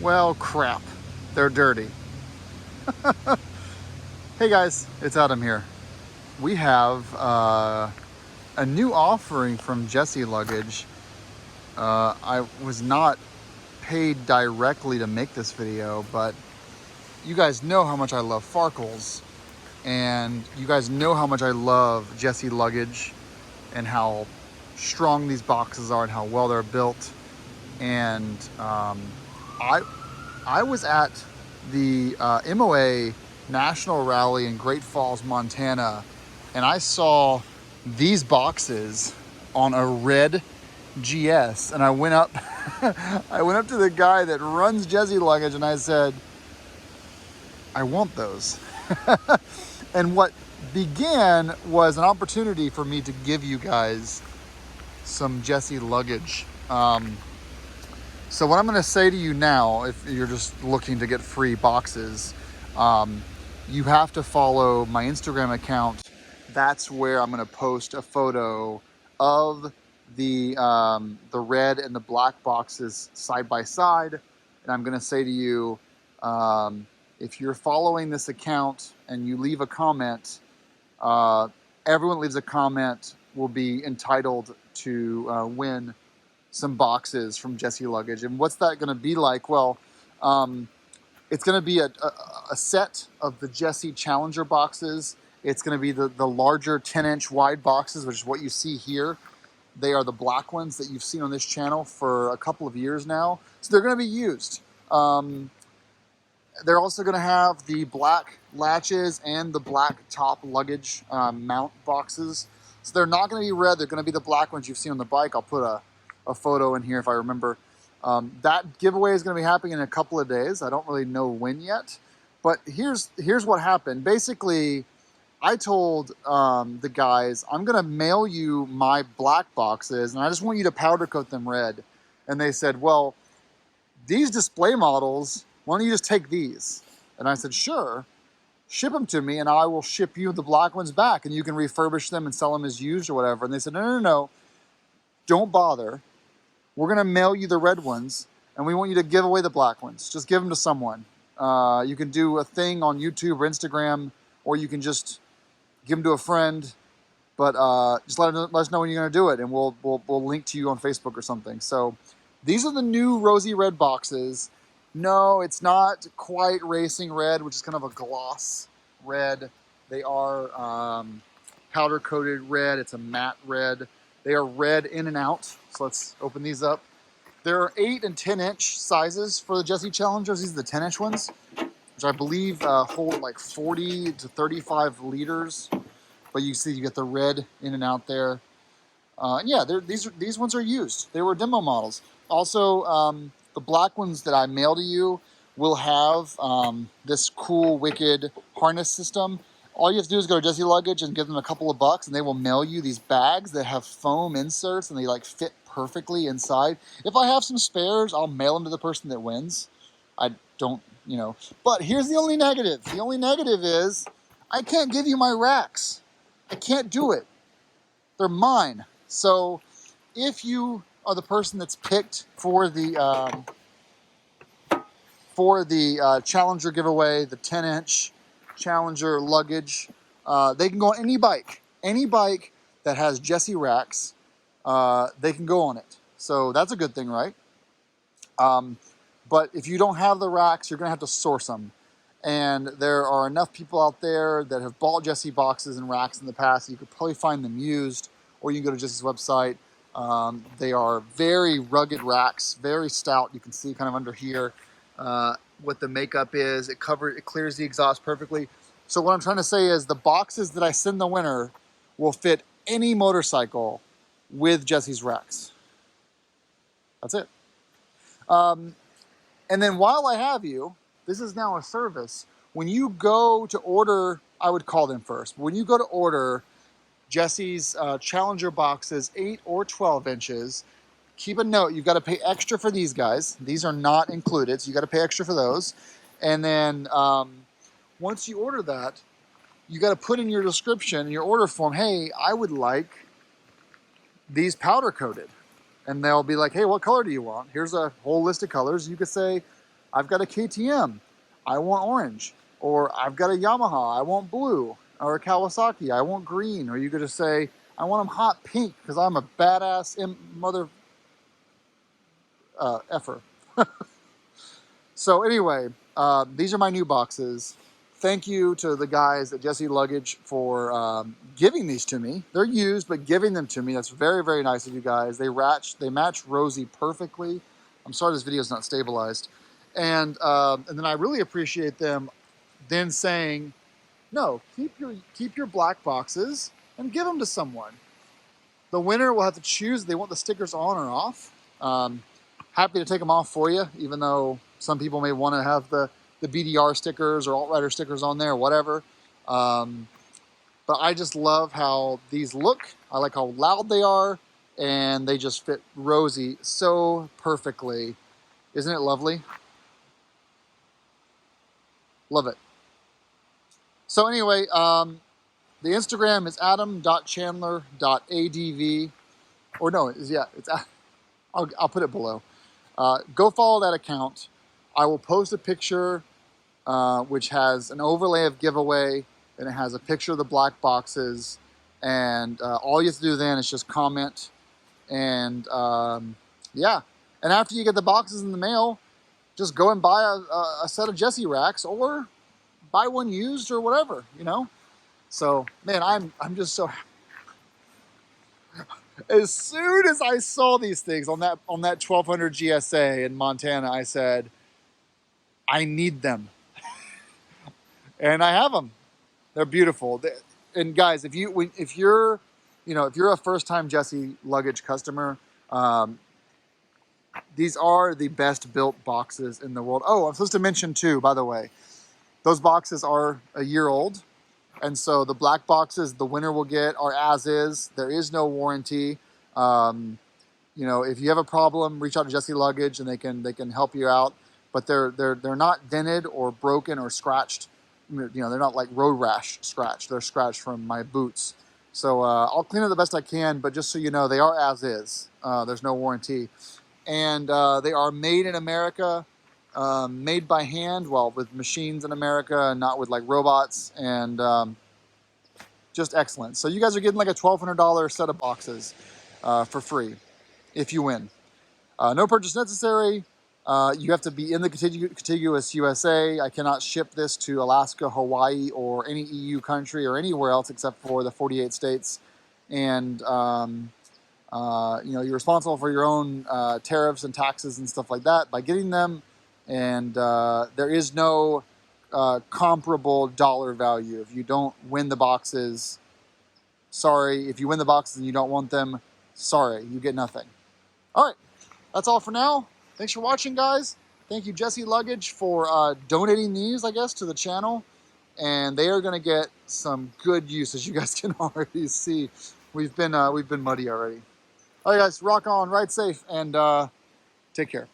Well, crap. They're dirty. Hey guys, it's Adam here. We have a new offering from Jesse Luggage. I was not paid directly to make this video, but you guys know how much I love Farkles, and you guys know how much I love Jesse Luggage and how strong these boxes are and how well they're built. And I was at the MOA National Rally in Great Falls, Montana, and I saw these boxes on a red GS, and I went up I went up to the guy that runs Jesse Luggage and I said, I want those. And what began was an opportunity for me to give you guys some Jesse Luggage. So what I'm going to say to you now, if you're just looking to get free boxes, you have to follow my Instagram account. That's where I'm going to post a photo of the red and the black boxes side by side. And I'm going to say to you, if you're following this account and you leave a comment, everyone leaves a comment will be entitled to win some boxes from Jesse Luggage. And what's that going to be like? Well, it's going to be a set of the Jesse Challenger boxes. It's going to be the larger 10-inch wide boxes, which is what you see here. They are the black ones that you've seen on this channel for a couple of years now. So they're going to be used. They're also going to have the black latches and the black top luggage mount boxes. So they're not going to be red. They're going to be the black ones you've seen on the bike. I'll put a photo in here if I remember. That giveaway is going to be happening in a couple of days. I don't really know when yet. But here's what happened. Basically, I told the guys, I'm going to mail you my black boxes, and I just want you to powder coat them red. And they said, well, these display models, why don't you just take these? And I said, sure, ship them to me and I will ship you the black ones back and you can refurbish them and sell them as used or whatever. And they said, no, don't bother. We're going to mail you the red ones and we want you to give away the black ones. Just give them to someone. You can do a thing on YouTube or Instagram, or you can just give them to a friend, but just let us know when you're going to do it and we'll link to you on Facebook or something. So these are the new rosy red boxes. No, it's not quite racing red, which is kind of a gloss red. They are powder coated red. It's a matte red. They are red in and out. So let's open these up. There are 8 and 10-inch sizes for the Jesse Challengers. These are the 10-inch ones, which I believe hold like 40 to 35 liters. But you see you get the red in and out there. Yeah, these ones are used. They were demo models. Also, the black ones that I mail to you will have this cool, wicked harness system. All you have to do is go to Jesse Luggage and give them a couple of bucks, and they will mail you these bags that have foam inserts, and they like fit perfectly inside. If I have some spares, I'll mail them to the person that wins. I don't, But here's the only negative. The only negative is I can't give you my racks. I can't do it. They're mine. So if you are the person that's picked for the Challenger giveaway, the 10-inch Challenger Luggage, they can go on any bike that has Jesse racks. They can go on it. So that's a good thing, right? But if you don't have the racks, you're going to have to source them. And there are enough people out there that have bought Jesse boxes and racks in the past. You could probably find them used, or you can go to Jesse's website. They are very rugged racks, very stout. You can see kind of under here what the makeup is. It clears the exhaust perfectly. So what I'm trying to say is the boxes that I send the winner will fit any motorcycle with Jesse's racks. That's it. And then while I have you, this is now a service. When you go to order, I would call them first. When you go to order Jesse's Challenger boxes, 8 or 12 inches, keep a note, you've got to pay extra for these guys. These are not included, so you got to pay extra for those. And then once you order that, you got to put in your description, in your order form, hey, I would like these powder coated. And they'll be like, hey, what color do you want? Here's a whole list of colors. You could say, I've got a KTM, I want orange. Or I've got a Yamaha, I want blue. Or a Kawasaki, I want green. Or you could just say, I want them hot pink because I'm a badass mother effer. So anyway, these are my new boxes. Thank you to the guys at Jesse Luggage for giving these to me. They're used, but giving them to me. That's very, very nice of you guys. They match Rosie perfectly. I'm sorry this video is not stabilized. And then I really appreciate them then saying, no, keep your black boxes and give them to someone. The winner will have to choose if they want the stickers on or off. Happy to take them off for you, even though some people may want to have the BDR stickers or alt-rider stickers on there, whatever. But I just love how these look. I like how loud they are, and they just fit Rosie so perfectly. Isn't it lovely? Love it. So anyway, the Instagram is adam.chandler.adv. Or no, it's I'll put it below. Go follow that account. I will post a picture which has an overlay of giveaway, and it has a picture of the black boxes. And all you have to do then is just comment. And yeah. And after you get the boxes in the mail, just go and buy a set of Jesse racks or buy one used or whatever, you know? So, man, I'm just so happy. As soon as I saw these things on that 1200 GSA in Montana, I said, I need them. And I have them. They're beautiful. And guys, if you're a first-time Jesse Luggage customer, these are the best built boxes in the world. Oh, I'm supposed to mention too, by the way, those boxes are a year old. And so the black boxes the winner will get are as is. There is no warranty. If you have a problem, reach out to Jesse Luggage and they can help you out. But they're not dented or broken or scratched. They're not like road rash scratched. They're scratched from my boots. So I'll clean it the best I can. But just so you know, they are as is. There's no warranty. And they are made in America. Made by hand, with machines in America and not with like robots, and just excellent. So you guys are getting like a $1,200 set of boxes for free if you win. No purchase necessary. You have to be in the contiguous USA. I cannot ship this to Alaska, Hawaii, or any EU country or anywhere else except for the 48 states. And you're responsible for your own tariffs and taxes and stuff like that by getting them. And there is no comparable dollar value. If you don't win the boxes, sorry. If you win the boxes and you don't want them, sorry, you get nothing. All right, that's all for now. Thanks for watching, guys. Thank you, Jesse Luggage, for donating these, I guess, to the channel. And they are going to get some good use, as you guys can already see. We've been muddy already. All right, guys, rock on, ride safe, and take care.